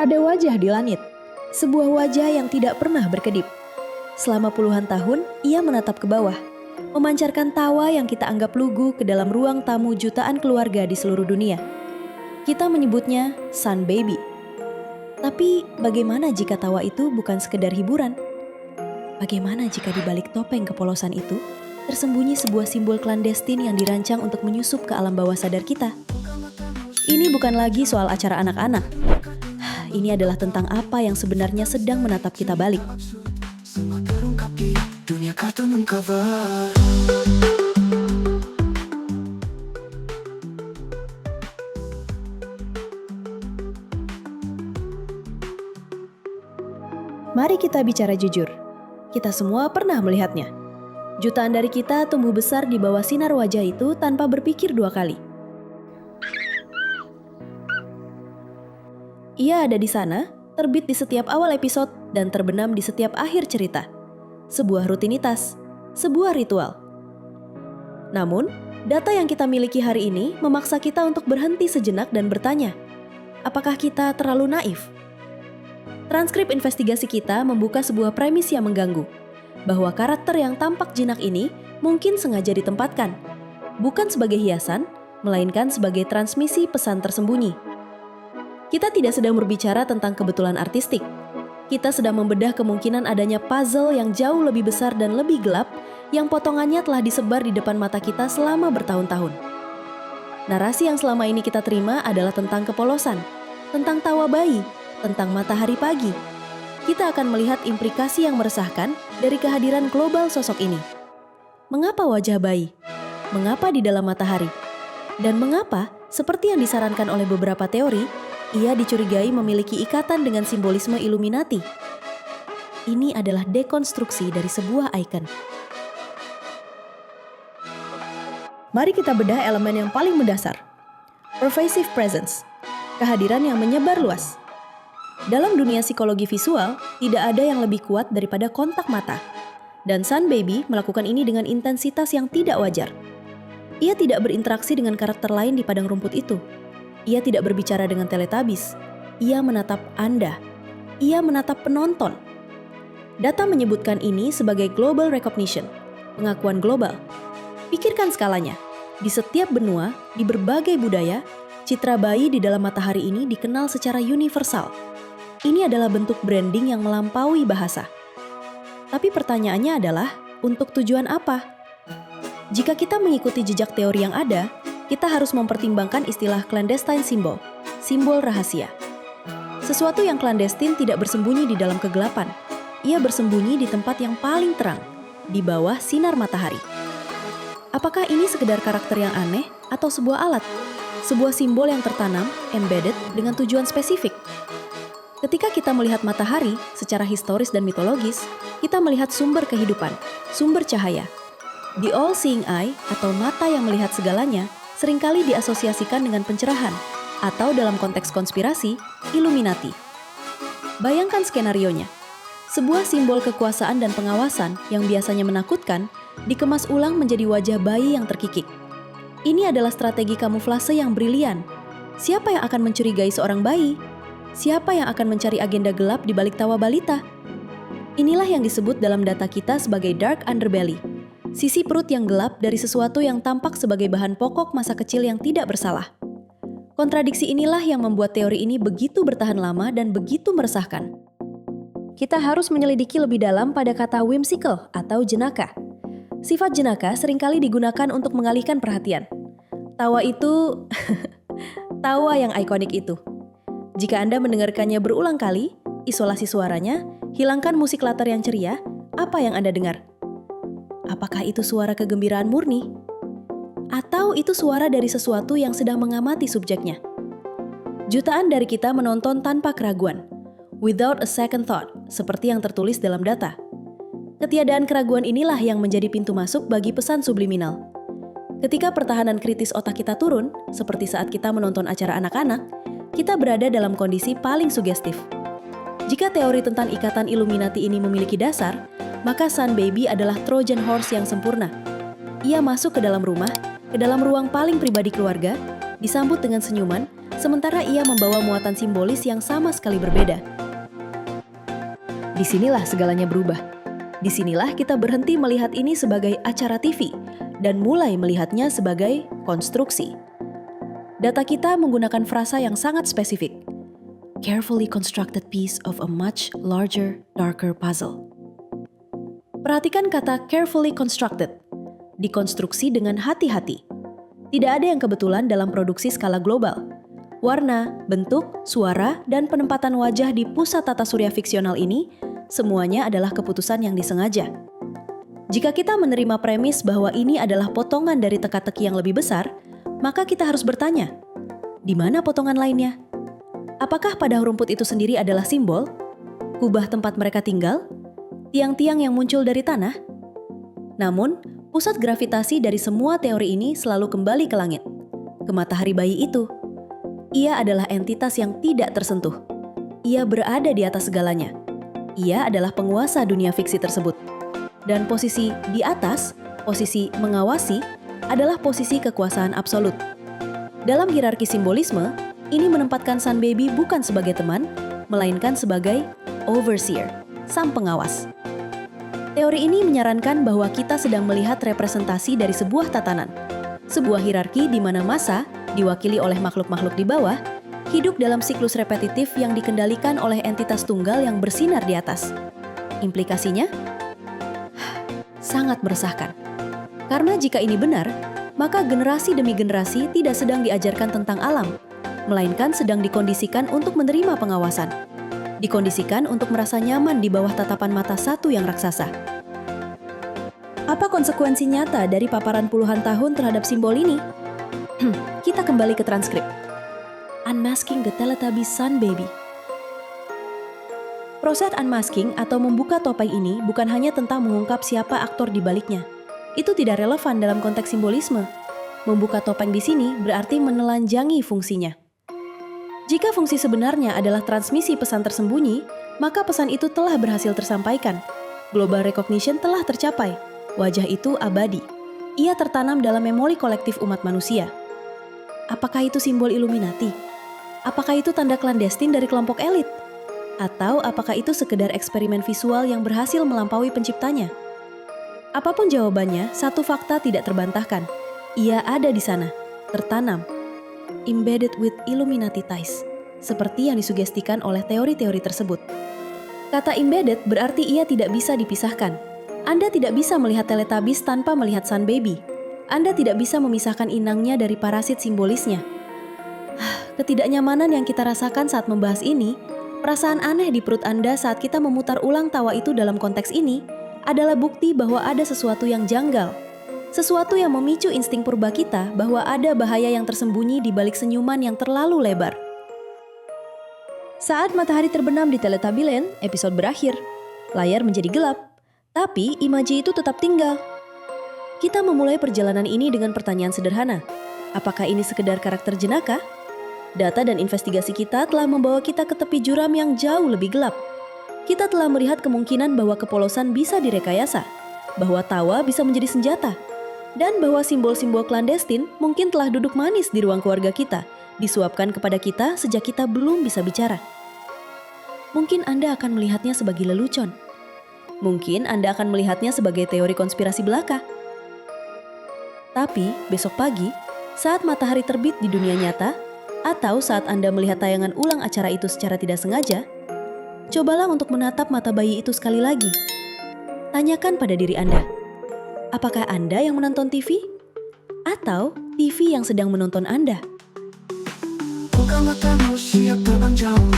Ada wajah di langit, sebuah wajah yang tidak pernah berkedip. Selama puluhan tahun, ia menatap ke bawah, memancarkan tawa yang kita anggap lugu ke dalam ruang tamu jutaan keluarga di seluruh dunia. Kita menyebutnya Sun Baby. Tapi bagaimana jika tawa itu bukan sekedar hiburan? Bagaimana jika di balik topeng kepolosan itu, tersembunyi sebuah simbol klandestin yang dirancang untuk menyusup ke alam bawah sadar kita? Ini bukan lagi soal acara anak-anak. Ini adalah tentang apa yang sebenarnya sedang menatap kita balik. Semua terungkap di dunia kartun Uncover. Mari kita bicara jujur. Kita semua pernah melihatnya. Jutaan dari kita tumbuh besar di bawah sinar wajah itu tanpa berpikir dua kali. Ia ada di sana, terbit di setiap awal episode dan terbenam di setiap akhir cerita. Sebuah rutinitas, sebuah ritual. Namun, data yang kita miliki hari ini memaksa kita untuk berhenti sejenak dan bertanya, apakah kita terlalu naif? Transkrip investigasi kita membuka sebuah premis yang mengganggu, bahwa karakter yang tampak jinak ini mungkin sengaja ditempatkan, bukan sebagai hiasan, melainkan sebagai transmisi pesan tersembunyi. Kita tidak sedang berbicara tentang kebetulan artistik. Kita sedang membedah kemungkinan adanya puzzle yang jauh lebih besar dan lebih gelap yang potongannya telah disebar di depan mata kita selama bertahun-tahun. Narasi yang selama ini kita terima adalah tentang kepolosan, tentang tawa bayi, tentang matahari pagi. Kita akan melihat implikasi yang meresahkan dari kehadiran global sosok ini. Mengapa wajah bayi? Mengapa di dalam matahari? Dan mengapa, seperti yang disarankan oleh beberapa teori, ia dicurigai memiliki ikatan dengan simbolisme Illuminati? Ini adalah dekonstruksi dari sebuah ikon. Mari kita bedah elemen yang paling mendasar. Pervasive presence, kehadiran yang menyebar luas. Dalam dunia psikologi visual, tidak ada yang lebih kuat daripada kontak mata. Dan Sun Baby melakukan ini dengan intensitas yang tidak wajar. Ia tidak berinteraksi dengan karakter lain di padang rumput itu. Ia tidak berbicara dengan Teletubbies. Ia menatap Anda. Ia menatap penonton. Data menyebutkan ini sebagai global recognition, pengakuan global. Pikirkan skalanya. Di setiap benua, di berbagai budaya, citra bayi di dalam matahari ini dikenal secara universal. Ini adalah bentuk branding yang melampaui bahasa. Tapi pertanyaannya adalah, untuk tujuan apa? Jika kita mengikuti jejak teori yang ada, kita harus mempertimbangkan istilah clandestine symbol, simbol rahasia. Sesuatu yang clandestin tidak bersembunyi di dalam kegelapan. Ia bersembunyi di tempat yang paling terang, di bawah sinar matahari. Apakah ini sekedar karakter yang aneh atau sebuah alat? Sebuah simbol yang tertanam, embedded dengan tujuan spesifik. Ketika kita melihat matahari secara historis dan mitologis, kita melihat sumber kehidupan, sumber cahaya. The all-seeing eye atau mata yang melihat segalanya seringkali diasosiasikan dengan pencerahan, atau dalam konteks konspirasi, Illuminati. Bayangkan skenarionya. Sebuah simbol kekuasaan dan pengawasan yang biasanya menakutkan, dikemas ulang menjadi wajah bayi yang terkikik. Ini adalah strategi kamuflase yang brilian. Siapa yang akan mencurigai seorang bayi? Siapa yang akan mencari agenda gelap di balik tawa balita? Inilah yang disebut dalam data kita sebagai dark underbelly. Sisi perut yang gelap dari sesuatu yang tampak sebagai bahan pokok masa kecil yang tidak bersalah. Kontradiksi inilah yang membuat teori ini begitu bertahan lama dan begitu meresahkan. Kita harus menyelidiki lebih dalam pada kata whimsical atau jenaka. Sifat jenaka seringkali digunakan untuk mengalihkan perhatian. Tawa itu, tawa yang ikonik itu. Jika Anda mendengarkannya berulang kali, isolasi suaranya, hilangkan musik latar yang ceria, apa yang Anda dengar? Apakah itu suara kegembiraan murni? Atau itu suara dari sesuatu yang sedang mengamati subjeknya? Jutaan dari kita menonton tanpa keraguan, without a second thought, seperti yang tertulis dalam data. Ketiadaan keraguan inilah yang menjadi pintu masuk bagi pesan subliminal. Ketika pertahanan kritis otak kita turun, seperti saat kita menonton acara anak-anak, kita berada dalam kondisi paling sugestif. Jika teori tentang ikatan Illuminati ini memiliki dasar, maka Sun Baby adalah Trojan Horse yang sempurna. Ia masuk ke dalam rumah, ke dalam ruang paling pribadi keluarga, disambut dengan senyuman, sementara ia membawa muatan simbolis yang sama sekali berbeda. Disinilah segalanya berubah. Disinilah kita berhenti melihat ini sebagai acara TV dan mulai melihatnya sebagai konstruksi. Data kita menggunakan frasa yang sangat spesifik. Carefully constructed piece of a much larger, darker puzzle. Perhatikan kata carefully constructed. Dikonstruksi dengan hati-hati. Tidak ada yang kebetulan dalam produksi skala global. Warna, bentuk, suara, dan penempatan wajah di pusat tata surya fiksional ini semuanya adalah keputusan yang disengaja. Jika kita menerima premis bahwa ini adalah potongan dari teka-teki yang lebih besar, maka kita harus bertanya, di mana potongan lainnya? Apakah padang rumput itu sendiri adalah simbol? Kubah tempat mereka tinggal? Tiang-tiang yang muncul dari tanah? Namun, pusat gravitasi dari semua teori ini selalu kembali ke langit, ke matahari bayi itu. Ia adalah entitas yang tidak tersentuh. Ia berada di atas segalanya. Ia adalah penguasa dunia fiksi tersebut. Dan posisi di atas, posisi mengawasi, adalah posisi kekuasaan absolut. Dalam hierarki simbolisme, ini menempatkan Sun Baby bukan sebagai teman, melainkan sebagai overseer, sang pengawas. Teori ini menyarankan bahwa kita sedang melihat representasi dari sebuah tatanan, sebuah hierarki di mana massa, diwakili oleh makhluk-makhluk di bawah, hidup dalam siklus repetitif yang dikendalikan oleh entitas tunggal yang bersinar di atas. Implikasinya? Sangat meresahkan. Karena jika ini benar, maka generasi demi generasi tidak sedang diajarkan tentang alam, melainkan sedang dikondisikan untuk menerima pengawasan. Dikondisikan untuk merasa nyaman di bawah tatapan mata satu yang raksasa. Apa konsekuensi nyata dari paparan puluhan tahun terhadap simbol ini? Kita kembali ke transkrip. Unmasking the Teletubbies Sun Baby. Proses unmasking atau membuka topeng ini bukan hanya tentang mengungkap siapa aktor di baliknya. Itu tidak relevan dalam konteks simbolisme. Membuka topeng di sini berarti menelanjangi fungsinya. Jika fungsi sebenarnya adalah transmisi pesan tersembunyi, maka pesan itu telah berhasil tersampaikan. Global recognition telah tercapai. Wajah itu abadi. Ia tertanam dalam memori kolektif umat manusia. Apakah itu simbol Illuminati? Apakah itu tanda klandestin dari kelompok elit? Atau apakah itu sekedar eksperimen visual yang berhasil melampaui penciptanya? Apapun jawabannya, satu fakta tidak terbantahkan. Ia ada di sana, tertanam. Embedded with Illuminati ties, seperti yang disugestikan oleh teori-teori tersebut. Kata embedded berarti ia tidak bisa dipisahkan. Anda tidak bisa melihat Teletubbies tanpa melihat Sun Baby. Anda tidak bisa memisahkan inangnya dari parasit simbolisnya. Ketidaknyamanan yang kita rasakan saat membahas ini, perasaan aneh di perut Anda saat kita memutar ulang tawa itu dalam konteks ini, adalah bukti bahwa ada sesuatu yang janggal. Sesuatu yang memicu insting purba kita bahwa ada bahaya yang tersembunyi di balik senyuman yang terlalu lebar. Saat matahari terbenam di Teletubby Land, episode berakhir. Layar menjadi gelap, tapi imaji itu tetap tinggal. Kita memulai perjalanan ini dengan pertanyaan sederhana. Apakah ini sekedar karakter jenaka? Data dan investigasi kita telah membawa kita ke tepi juram yang jauh lebih gelap. Kita telah melihat kemungkinan bahwa kepolosan bisa direkayasa, bahwa tawa bisa menjadi senjata, dan bahwa simbol-simbol klandestin mungkin telah duduk manis di ruang keluarga kita, disuapkan kepada kita sejak kita belum bisa bicara. Mungkin Anda akan melihatnya sebagai lelucon. Mungkin Anda akan melihatnya sebagai teori konspirasi belaka. Tapi besok pagi, saat matahari terbit di dunia nyata, atau saat Anda melihat tayangan ulang acara itu secara tidak sengaja, cobalah untuk menatap mata bayi itu sekali lagi. Tanyakan pada diri Anda, apakah Anda yang menonton TV? Atau TV yang sedang menonton Anda? Buka matamu, siap terbang jauh.